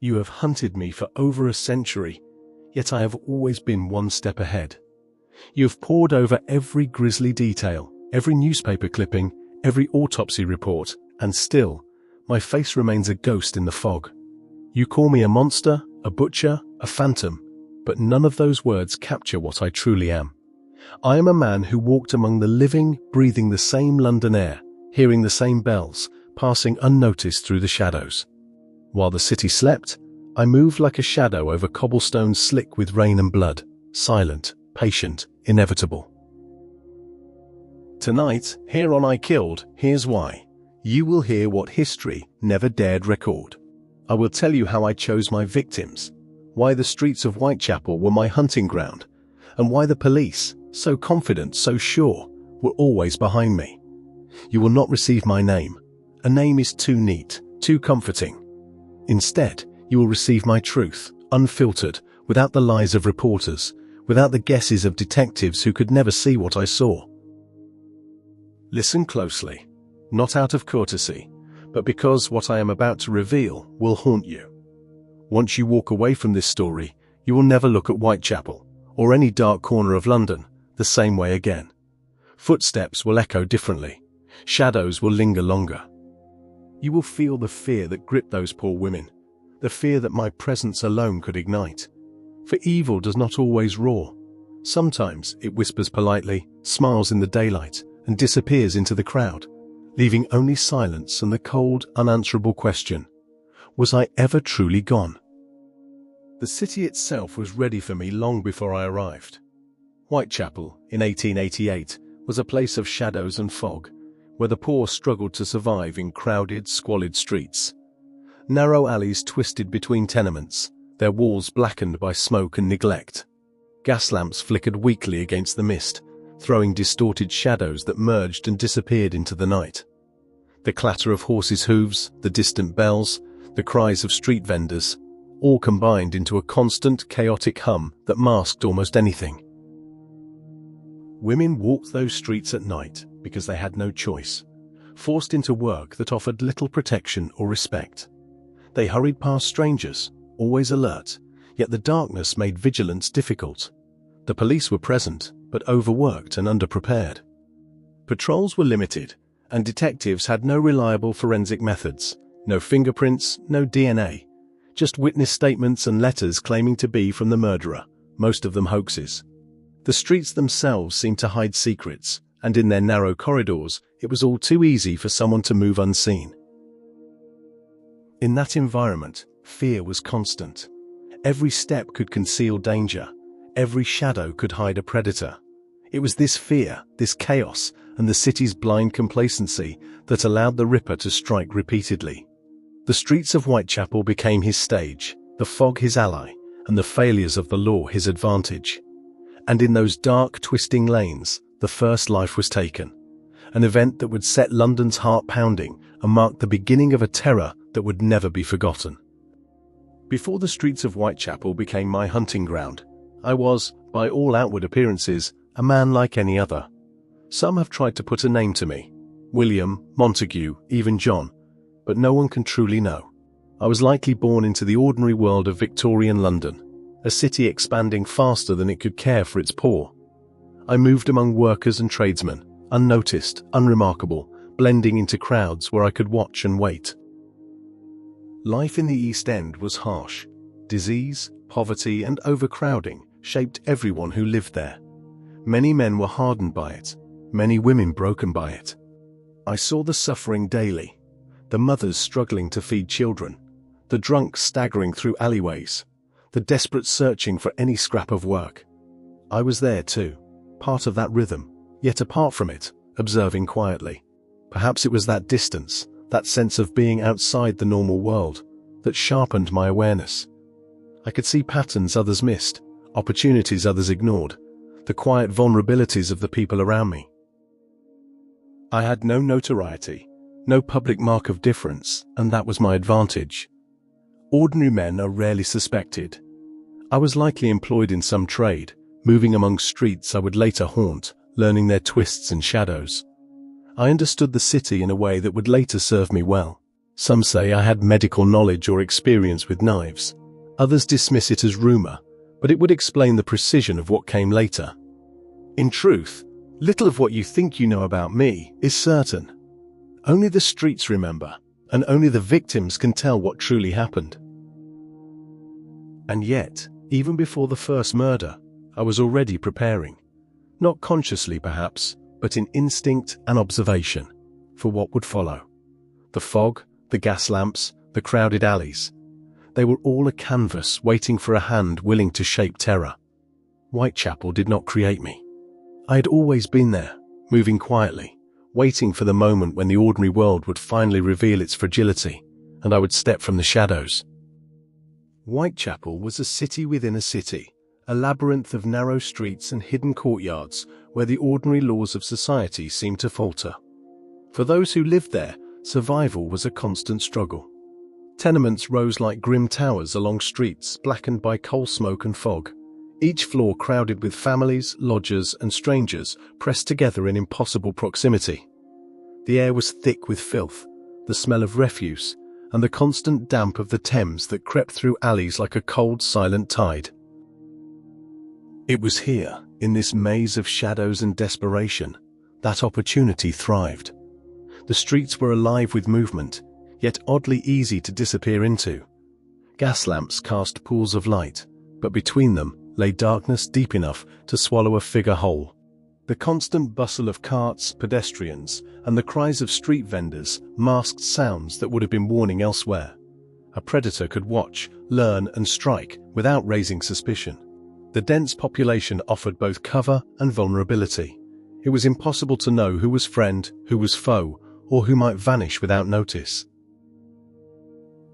You have hunted me for over a century, yet I have always been one step ahead. You have pored over every grisly detail, every newspaper clipping, every autopsy report, and still, my face remains a ghost in the fog. You call me a monster, a butcher, a phantom, but none of those words capture what I truly am. I am a man who walked among the living, breathing the same London air, hearing the same bells, passing unnoticed through the shadows. While the city slept, I moved like a shadow over cobblestones slick with rain and blood, silent, patient, inevitable. Tonight, here on I Killed, here's why. You will hear what history never dared record. I will tell you how I chose my victims, why the streets of Whitechapel were my hunting ground, and why the police, so confident, so sure, were always behind me. You will not receive my name. A name is too neat, too comforting. Instead, you will receive my truth, unfiltered, without the lies of reporters, without the guesses of detectives who could never see what I saw. Listen closely, not out of courtesy, but because what I am about to reveal will haunt you. Once you walk away from this story, you will never look at Whitechapel, or any dark corner of London, the same way again. Footsteps will echo differently. Shadows will linger longer. You will feel the fear that gripped those poor women, the fear that my presence alone could ignite. For evil does not always roar. Sometimes it whispers politely, smiles in the daylight, and disappears into the crowd, leaving only silence and the cold, unanswerable question: was I ever truly gone? The city itself was ready for me long before I arrived. Whitechapel, in 1888, was a place of shadows and fog, where the poor struggled to survive in crowded, squalid streets. Narrow alleys twisted between tenements, their walls blackened by smoke and neglect. Gas lamps flickered weakly against the mist, throwing distorted shadows that merged and disappeared into the night. The clatter of horses' hooves, the distant bells, the cries of street vendors, all combined into a constant, chaotic hum that masked almost anything. Women walked those streets at night because they had no choice, forced into work that offered little protection or respect. They hurried past strangers, always alert, yet the darkness made vigilance difficult. The police were present, but overworked and underprepared. Patrols were limited, and detectives had no reliable forensic methods, no fingerprints, no DNA, just witness statements and letters claiming to be from the murderer, most of them hoaxes. The streets themselves seemed to hide secrets, and in their narrow corridors, it was all too easy for someone to move unseen. In that environment, fear was constant. Every step could conceal danger. Every shadow could hide a predator. It was this fear, this chaos, and the city's blind complacency that allowed the Ripper to strike repeatedly. The streets of Whitechapel became his stage, the fog his ally, and the failures of the law his advantage. And in those dark, twisting lanes, the first life was taken, an event that would set London's heart pounding and mark the beginning of a terror that would never be forgotten. Before the streets of Whitechapel became my hunting ground, I was, by all outward appearances, a man like any other. Some have tried to put a name to me, William, Montague, even John, but no one can truly know. I was likely born into the ordinary world of Victorian London, a city expanding faster than it could care for its poor. I moved among workers and tradesmen, unnoticed, unremarkable, blending into crowds where I could watch and wait. Life in the East End was harsh. Disease, poverty, and overcrowding shaped everyone who lived there. Many men were hardened by it, many women broken by it. I saw the suffering daily, the mothers struggling to feed children, the drunks staggering through alleyways, the desperate searching for any scrap of work. I was there too, part of that rhythm, yet apart from it, observing quietly. Perhaps it was that distance, that sense of being outside the normal world, that sharpened my awareness. I could see patterns others missed, opportunities others ignored, the quiet vulnerabilities of the people around me. I had no notoriety, no public mark of difference, and that was my advantage. Ordinary men are rarely suspected. I was likely employed in some trade, moving among streets I would later haunt, learning their twists and shadows. I understood the city in a way that would later serve me well. Some say I had medical knowledge or experience with knives. Others dismiss it as rumor, but it would explain the precision of what came later. In truth, little of what you think you know about me is certain. Only the streets remember, and only the victims can tell what truly happened. And yet, even before the first murder, I was already preparing. Not consciously perhaps, but in instinct and observation, for what would follow. The fog, the gas lamps, the crowded alleys. They were all a canvas waiting for a hand willing to shape terror. Whitechapel did not create me. I had always been there, moving quietly, waiting for the moment when the ordinary world would finally reveal its fragility, and I would step from the shadows. Whitechapel was a city within a city, a labyrinth of narrow streets and hidden courtyards where the ordinary laws of society seemed to falter. For those who lived there, survival was a constant struggle. Tenements rose like grim towers along streets blackened by coal smoke and fog, each floor crowded with families, lodgers, and strangers pressed together in impossible proximity. The air was thick with filth, the smell of refuse, and the constant damp of the Thames that crept through alleys like a cold, silent tide. It was here, in this maze of shadows and desperation, that opportunity thrived. The streets were alive with movement, yet oddly easy to disappear into. Gas lamps cast pools of light, but between them lay darkness deep enough to swallow a figure whole. The constant bustle of carts, pedestrians, and the cries of street vendors masked sounds that would have been warning elsewhere. A predator could watch, learn, and strike without raising suspicion. The dense population offered both cover and vulnerability. It was impossible to know who was friend, who was foe, or who might vanish without notice.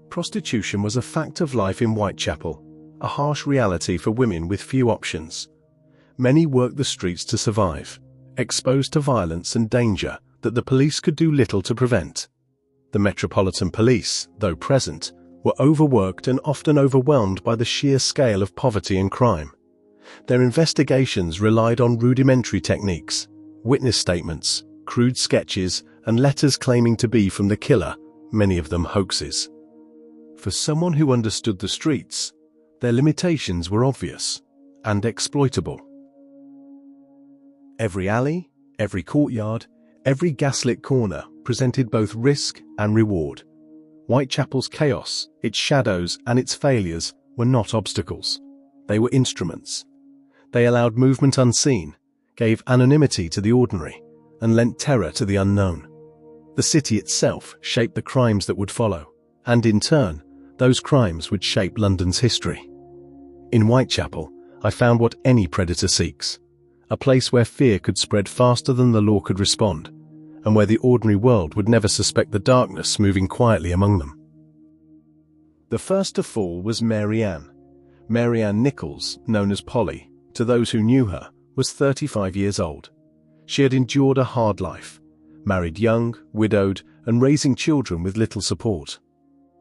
Prostitution was a fact of life in Whitechapel, a harsh reality for women with few options. Many worked the streets to survive, exposed to violence and danger that the police could do little to prevent. The Metropolitan Police, though present, were overworked and often overwhelmed by the sheer scale of poverty and crime. Their investigations relied on rudimentary techniques, witness statements, crude sketches, and letters claiming to be from the killer, many of them hoaxes. For someone who understood the streets, their limitations were obvious and exploitable. Every alley, every courtyard, every gaslit corner presented both risk and reward. Whitechapel's chaos, its shadows, and its failures were not obstacles. They were instruments. They allowed movement unseen, gave anonymity to the ordinary, and lent terror to the unknown. The city itself shaped the crimes that would follow, and in turn, those crimes would shape London's history. In Whitechapel, I found what any predator seeks, a place where fear could spread faster than the law could respond, and where the ordinary world would never suspect the darkness moving quietly among them. The first to fall was Mary Ann. Mary Ann Nichols, known as Polly, to those who knew her, was 35 years old. She had endured a hard life, married young, widowed, and raising children with little support.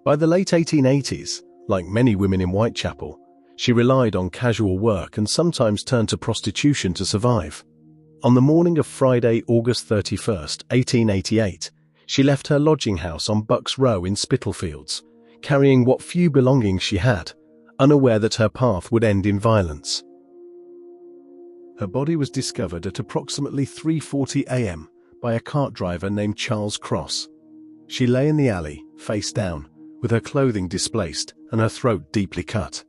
By the late 1880s, like many women in Whitechapel, she relied on casual work and sometimes turned to prostitution to survive. On the morning of Friday, August 31st, 1888, she left her lodging house on Bucks Row in Spitalfields, carrying what few belongings she had, unaware that her path would end in violence. Her body was discovered at approximately 3:40 a.m. by a cart driver named Charles Cross. She lay in the alley, face down, with her clothing displaced and her throat deeply cut.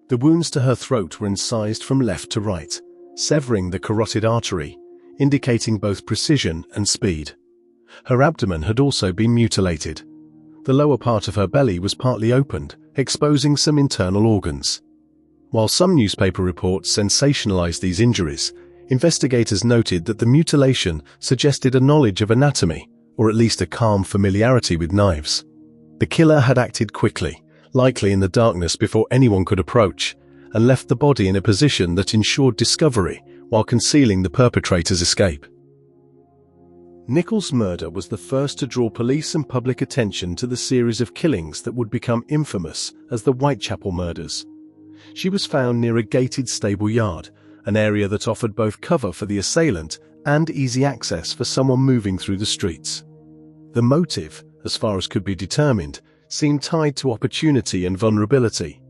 The wounds to her throat were incised from left to right, severing the carotid artery, indicating both precision and speed. Her abdomen had also been mutilated. The lower part of her belly was partly opened, exposing some internal organs. While some newspaper reports sensationalized these injuries, investigators noted that the mutilation suggested a knowledge of anatomy, or at least a calm familiarity with knives. The killer had acted quickly, likely in the darkness before anyone could approach, and left the body in a position that ensured discovery while concealing the perpetrator's escape. Nichols' murder was the first to draw police and public attention to the series of killings that would become infamous as the Whitechapel murders. She was found near a gated stable yard, an area that offered both cover for the assailant and easy access for someone moving through the streets. The motive, as far as could be determined, seemed tied to opportunity and vulnerability.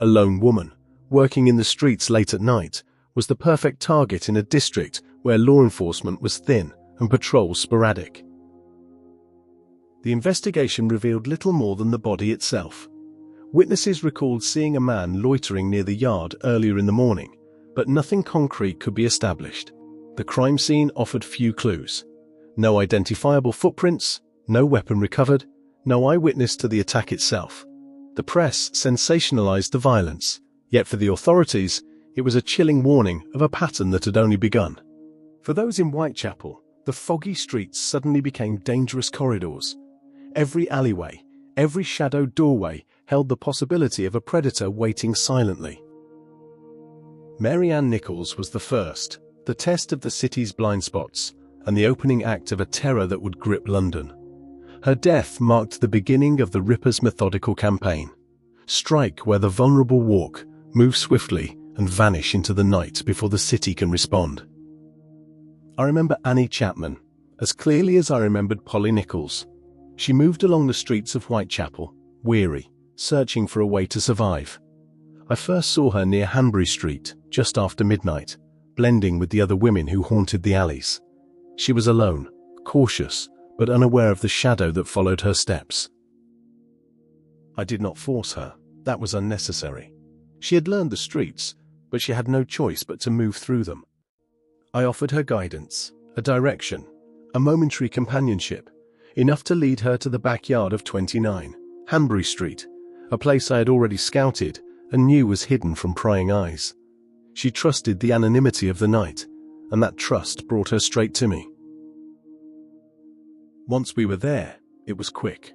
A lone woman, working in the streets late at night, was the perfect target in a district where law enforcement was thin and patrols sporadic. The investigation revealed little more than the body itself. Witnesses recalled seeing a man loitering near the yard earlier in the morning, but nothing concrete could be established. The crime scene offered few clues. No identifiable footprints, no weapon recovered, no eyewitness to the attack itself. The press sensationalized the violence, yet for the authorities, it was a chilling warning of a pattern that had only begun. For those in Whitechapel, the foggy streets suddenly became dangerous corridors. Every alleyway, every shadowed doorway held the possibility of a predator waiting silently. Mary Ann Nichols was the first, the test of the city's blind spots, and the opening act of a terror that would grip London. Her death marked the beginning of the Ripper's methodical campaign. Strike where the vulnerable walk, move swiftly, and vanish into the night before the city can respond. I remember Annie Chapman, as clearly as I remembered Polly Nichols. She moved along the streets of Whitechapel, weary, searching for a way to survive. I first saw her near Hanbury Street, just after midnight, blending with the other women who haunted the alleys. She was alone, cautious, but unaware of the shadow that followed her steps. I did not force her. That was unnecessary. She had learned the streets, but she had no choice but to move through them. I offered her guidance, a direction, a momentary companionship, enough to lead her to the backyard of 29, Hanbury Street, a place I had already scouted and knew was hidden from prying eyes. She trusted the anonymity of the night, and that trust brought her straight to me. Once we were there, it was quick.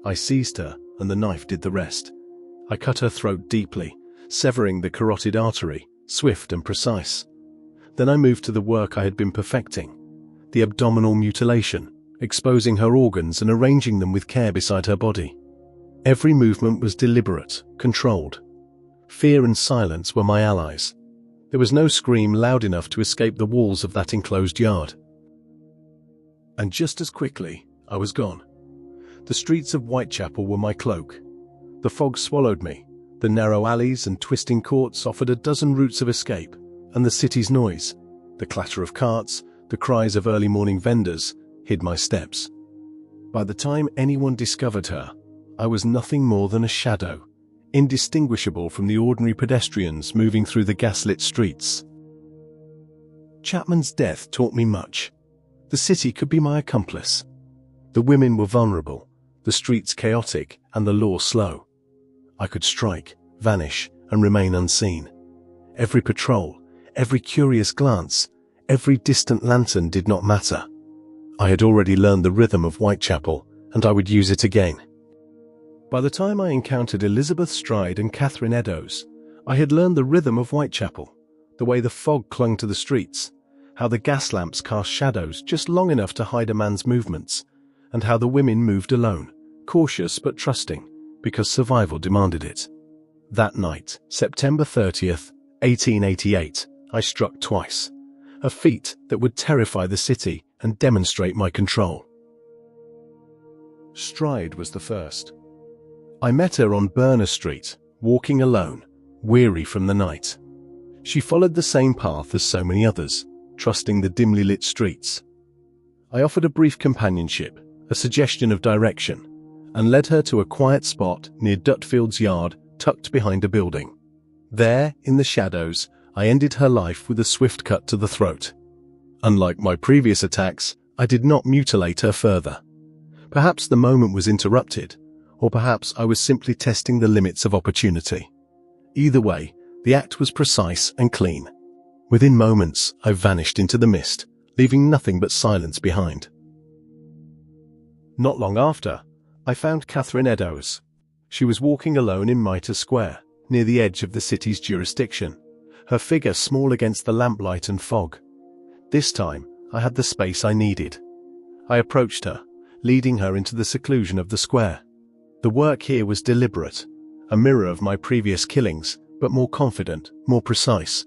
I seized her, and the knife did the rest. I cut her throat deeply, severing the carotid artery, swift and precise. Then I moved to the work I had been perfecting, the abdominal mutilation, exposing her organs and arranging them with care beside her body. Every movement was deliberate, controlled. Fear and silence were my allies. There was no scream loud enough to escape the walls of that enclosed yard. And just as quickly, I was gone. The streets of Whitechapel were my cloak. The fog swallowed me. The narrow alleys and twisting courts offered a dozen routes of escape, and the city's noise, the clatter of carts, the cries of early morning vendors, hid my steps. By the time anyone discovered her, I was nothing more than a shadow, indistinguishable from the ordinary pedestrians moving through the gaslit streets. Chapman's death taught me much. The city could be my accomplice. The women were vulnerable, the streets chaotic, and the law slow. I could strike, vanish, and remain unseen. Every patrol, every curious glance, every distant lantern did not matter. I had already learned the rhythm of Whitechapel, and I would use it again. By the time I encountered Elizabeth Stride and Catherine Eddowes, I had learned the rhythm of Whitechapel, the way the fog clung to the streets, how the gas lamps cast shadows just long enough to hide a man's movements, and how the women moved alone, cautious but trusting, because survival demanded it. That night, September 30th, 1888, I struck twice, a feat that would terrify the city and demonstrate my control. Stride was the first. I met her on Berner Street, walking alone, weary from the night. She followed the same path as so many others, trusting the dimly lit streets. I offered a brief companionship, a suggestion of direction, and led her to a quiet spot near Dutfield's yard, tucked behind a building. There, in the shadows, I ended her life with a swift cut to the throat. Unlike my previous attacks, I did not mutilate her further. Perhaps the moment was interrupted, or perhaps I was simply testing the limits of opportunity. Either way, the act was precise and clean. Within moments, I vanished into the mist, leaving nothing but silence behind. Not long after, I found Catherine Eddowes. She was walking alone in Mitre Square, near the edge of the city's jurisdiction, her figure small against the lamplight and fog. This time, I had the space I needed. I approached her, leading her into the seclusion of the square. The work here was deliberate, a mirror of my previous killings, but more confident, more precise.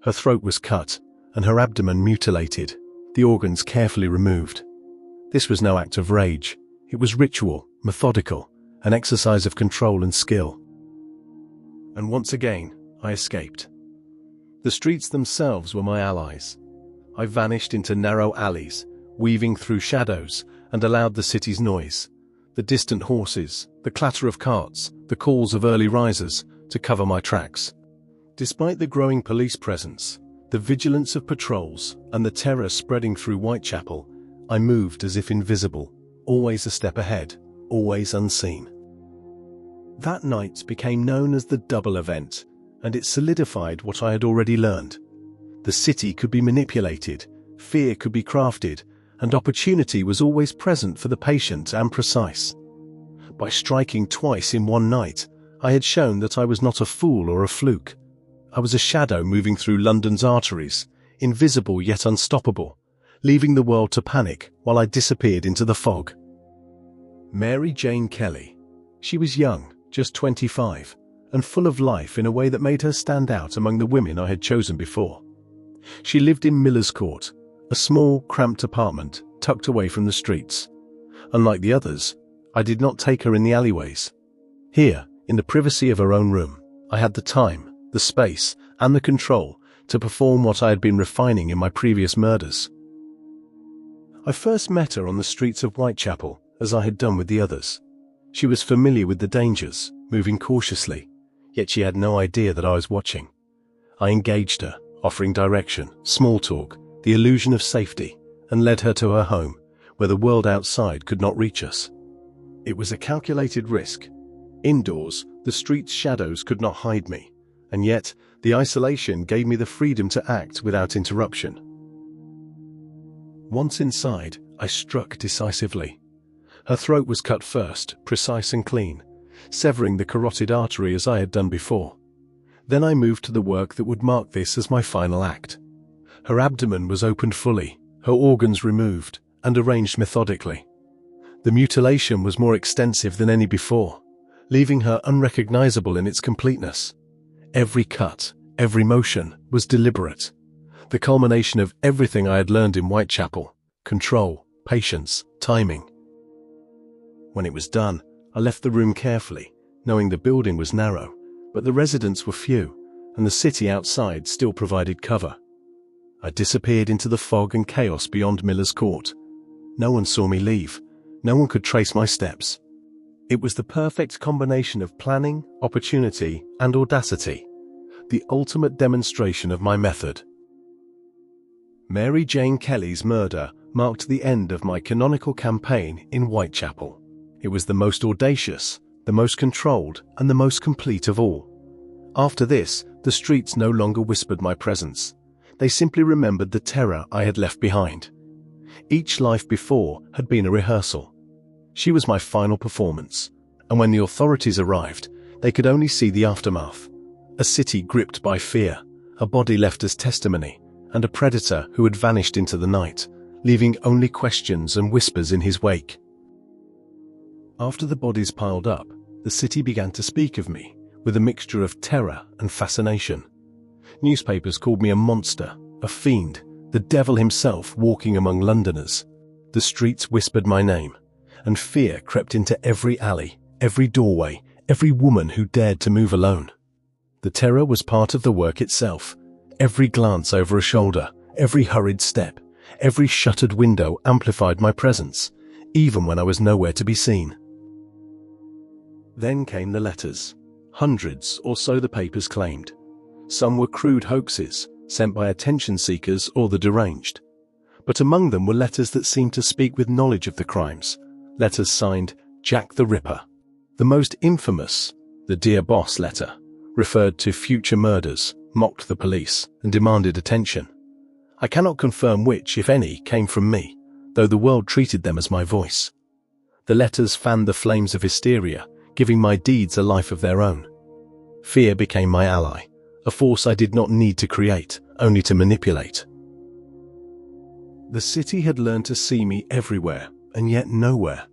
Her throat was cut, and her abdomen mutilated, the organs carefully removed. This was no act of rage. It was ritual, methodical, an exercise of control and skill. And once again, I escaped. The streets themselves were my allies. I vanished into narrow alleys, weaving through shadows, and allowed the city's noise, the distant horses, the clatter of carts, the calls of early risers, to cover my tracks. Despite the growing police presence, the vigilance of patrols, and the terror spreading through Whitechapel, I moved as if invisible, always a step ahead, always unseen. That night became known as the double event, and it solidified what I had already learned. The city could be manipulated, fear could be crafted, and opportunity was always present for the patient and precise. By striking twice in one night, I had shown that I was not a fool or a fluke. I was a shadow moving through London's arteries, invisible yet unstoppable, leaving the world to panic while I disappeared into the fog. Mary Jane Kelly. She was young, just 25, and full of life in a way that made her stand out among the women I had chosen before. She lived in Miller's Court, a small, cramped apartment tucked away from the streets. Unlike the others, I did not take her in the alleyways. Here, in the privacy of her own room, I had the time, the space, and the control to perform what I had been refining in my previous murders. I first met her on the streets of Whitechapel, as I had done with the others. She was familiar with the dangers, moving cautiously, yet she had no idea that I was watching. I engaged her, offering direction, small talk, the illusion of safety, and led her to her home, where the world outside could not reach us. It was a calculated risk. Indoors, the street's shadows could not hide me, and yet the isolation gave me the freedom to act without interruption. Once inside, I struck decisively. Her throat was cut first, precise and clean, severing the carotid artery as I had done before. Then I moved to the work that would mark this as my final act. Her abdomen was opened fully, her organs removed, and arranged methodically. The mutilation was more extensive than any before, leaving her unrecognizable in its completeness. Every cut, every motion was deliberate, the culmination of everything I had learned in Whitechapel: control, patience, timing. When it was done, I left the room carefully, knowing the building was narrow, but the residents were few, and the city outside still provided cover. I disappeared into the fog and chaos beyond Miller's Court. No one saw me leave. No one could trace my steps. It was the perfect combination of planning, opportunity, and audacity, the ultimate demonstration of my method. Mary Jane Kelly's murder marked the end of my canonical campaign in Whitechapel. It was the most audacious, the most controlled, and the most complete of all. After this, the streets no longer whispered my presence. They simply remembered the terror I had left behind. Each life before had been a rehearsal. She was my final performance, and when the authorities arrived, they could only see the aftermath. A city gripped by fear, a body left as testimony, and a predator who had vanished into the night, leaving only questions and whispers in his wake. After the bodies piled up, the city began to speak of me, with a mixture of terror and fascination. Newspapers called me a monster, a fiend, the devil himself walking among Londoners. The streets whispered my name, and fear crept into every alley, every doorway, every woman who dared to move alone. The terror was part of the work itself. Every glance over a shoulder, every hurried step, every shuttered window amplified my presence, even when I was nowhere to be seen. Then came the letters. Hundreds, or so the papers claimed. Some were crude hoaxes, sent by attention seekers or the deranged. But among them were letters that seemed to speak with knowledge of the crimes. Letters signed Jack the Ripper. The most infamous, the Dear Boss letter, referred to future murders, mocked the police, and demanded attention. I cannot confirm which, if any, came from me, though the world treated them as my voice. The letters fanned the flames of hysteria, giving my deeds a life of their own. Fear became my ally, a force I did not need to create, only to manipulate. The city had learned to see me everywhere, and yet nowhere.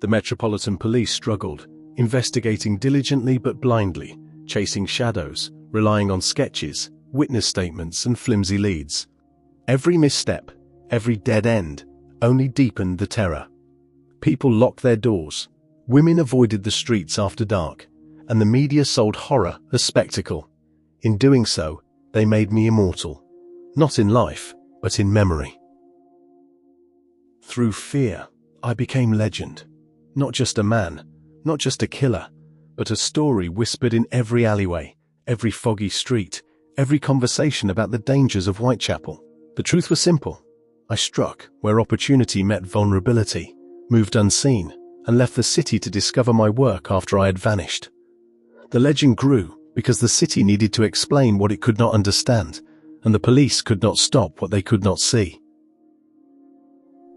The Metropolitan Police struggled, investigating diligently but blindly, chasing shadows, relying on sketches, witness statements, and flimsy leads. Every misstep, every dead end, only deepened the terror. People locked their doors. Women avoided the streets after dark, and the media sold horror as spectacle. In doing so, they made me immortal. Not in life, but in memory. Through fear, I became legend. Not just a man, not just a killer, but a story whispered in every alleyway, every foggy street, every conversation about the dangers of Whitechapel. The truth was simple. I struck where opportunity met vulnerability, moved unseen, and left the city to discover my work after I had vanished. The legend grew because the city needed to explain what it could not understand, and the police could not stop what they could not see.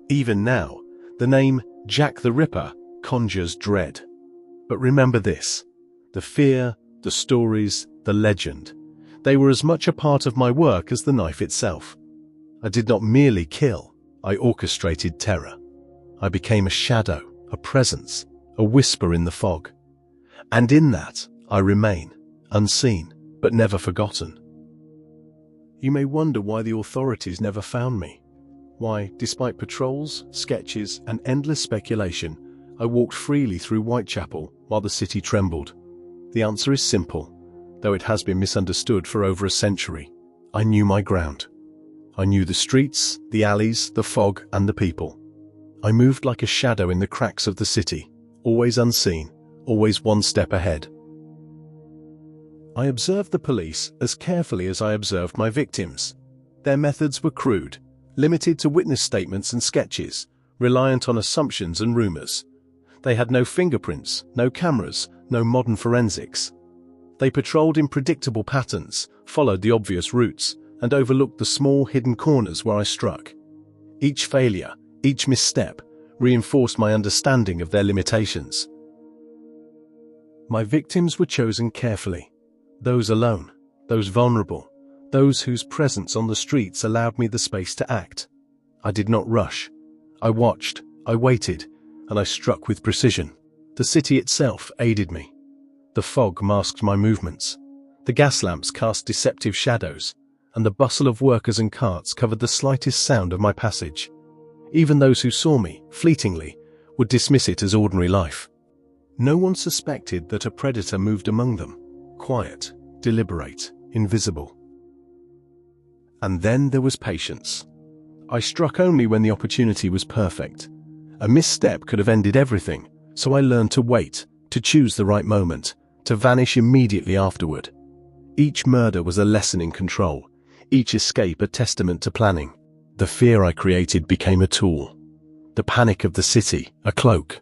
Even now, the name Jack the Ripper conjures dread. But remember this: the fear, the stories, the legend, they were as much a part of my work as the knife itself. I did not merely kill, I orchestrated terror. I became a shadow, a presence, a whisper in the fog. And in that, I remain, unseen, but never forgotten. You may wonder why the authorities never found me. Why, despite patrols, sketches, and endless speculation, I walked freely through Whitechapel while the city trembled. The answer is simple, though it has been misunderstood for over a century. I knew my ground. I knew the streets, the alleys, the fog, and the people. I moved like a shadow in the cracks of the city, always unseen, always one step ahead. I observed the police as carefully as I observed my victims. Their methods were crude, limited to witness statements and sketches, reliant on assumptions and rumors. They had no fingerprints, no cameras, no modern forensics. They patrolled in predictable patterns, followed the obvious routes, and overlooked the small hidden corners where I struck. Each failure, each misstep, reinforced my understanding of their limitations. My victims were chosen carefully. Those alone, those vulnerable, those whose presence on the streets allowed me the space to act. I did not rush. I watched, I waited, and I struck with precision. The city itself aided me. The fog masked my movements. The gas lamps cast deceptive shadows, and the bustle of workers and carts covered the slightest sound of my passage. Even those who saw me, fleetingly, would dismiss it as ordinary life. No one suspected that a predator moved among them, quiet, deliberate, invisible. And then there was patience. I struck only when the opportunity was perfect. A misstep could have ended everything, so I learned to wait, to choose the right moment, to vanish immediately afterward. Each murder was a lesson in control, each escape a testament to planning. The fear I created became a tool. The panic of the city, a cloak.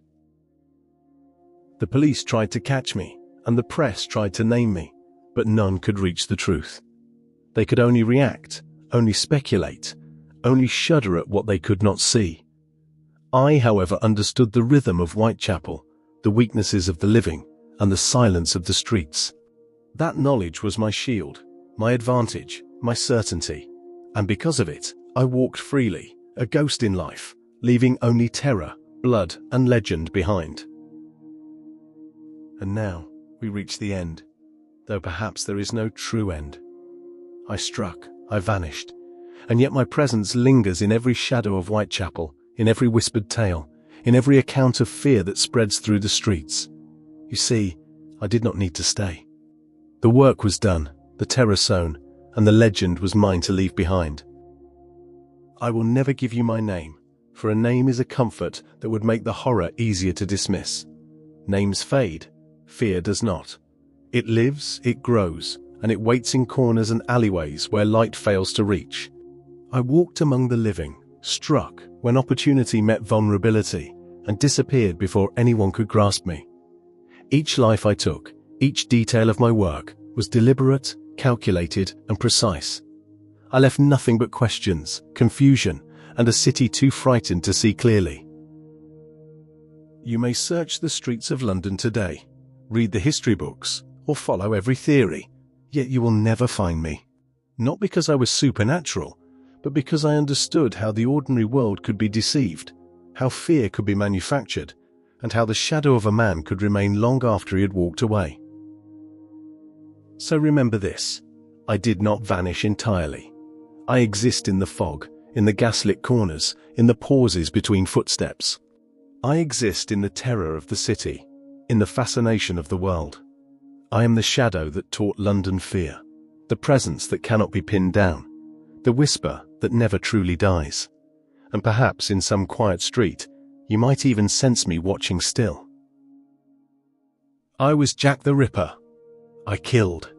The police tried to catch me, and the press tried to name me, but none could reach the truth. They could only react, only speculate, only shudder at what they could not see. I, however, understood the rhythm of Whitechapel, the weaknesses of the living, and the silence of the streets. That knowledge was my shield, my advantage, my certainty, and because of it, I walked freely, a ghost in life, leaving only terror, blood, and legend behind. And now we reach the end, though perhaps there is no true end. I struck, I vanished, and yet my presence lingers in every shadow of Whitechapel, in every whispered tale, in every account of fear that spreads through the streets. You see, I did not need to stay. The work was done, the terror sown, and the legend was mine to leave behind. I will never give you my name, for a name is a comfort that would make the horror easier to dismiss. Names fade, fear does not. It lives, it grows, and it waits in corners and alleyways where light fails to reach. I walked among the living, struck when opportunity met vulnerability, and disappeared before anyone could grasp me. Each life I took, each detail of my work, was deliberate, calculated, and precise. I left nothing but questions, confusion, and a city too frightened to see clearly. You may search the streets of London today, read the history books, or follow every theory, yet you will never find me. Not because I was supernatural, but because I understood how the ordinary world could be deceived, how fear could be manufactured, and how the shadow of a man could remain long after he had walked away. So remember this, I did not vanish entirely. I exist in the fog, in the gaslit corners, in the pauses between footsteps. I exist in the terror of the city, in the fascination of the world. I am the shadow that taught London fear, the presence that cannot be pinned down, the whisper that never truly dies. And perhaps in some quiet street, you might even sense me watching still. I was Jack the Ripper. I killed.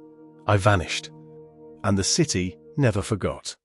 I vanished. And the city never forgot.